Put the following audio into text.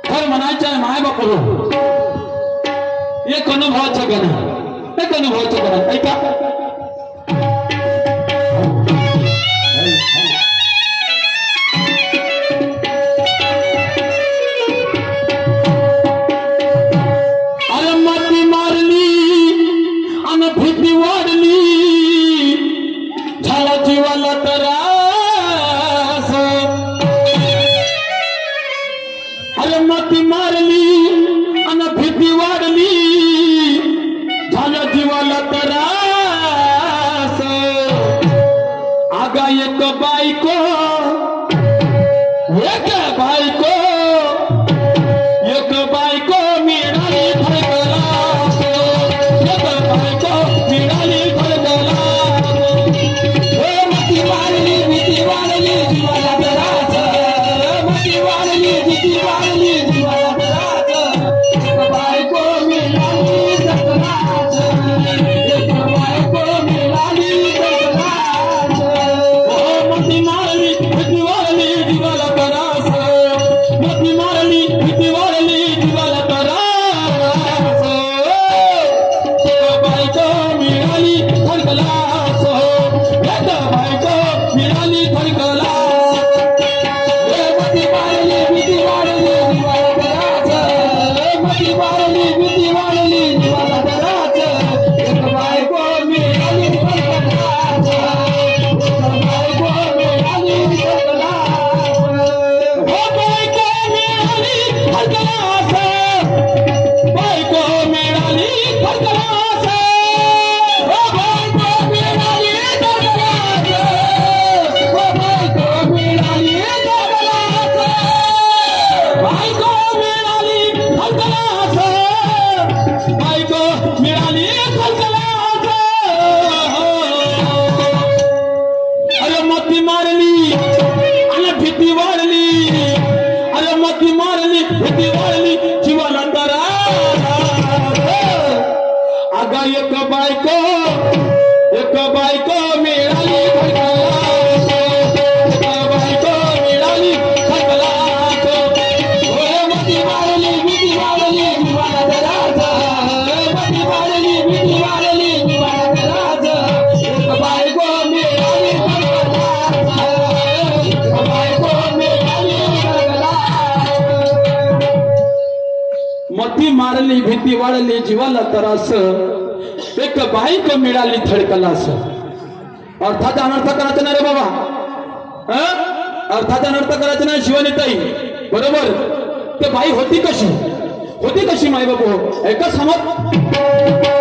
खर म्हणायचं माय बापू एक अनुभवाचं गाणं एक अनुभवाचं गाणं ऐका मारली भीती वाढली जीवाला त्रास एक बाईक मिळाली थडकलास अर्थात अनर्थ करायचं नाही रे बाबा अर्थात अनर्थ करायचं नाही शिवानीताई बरोबर ते बाई होती कशी माय बाबू ऐका समज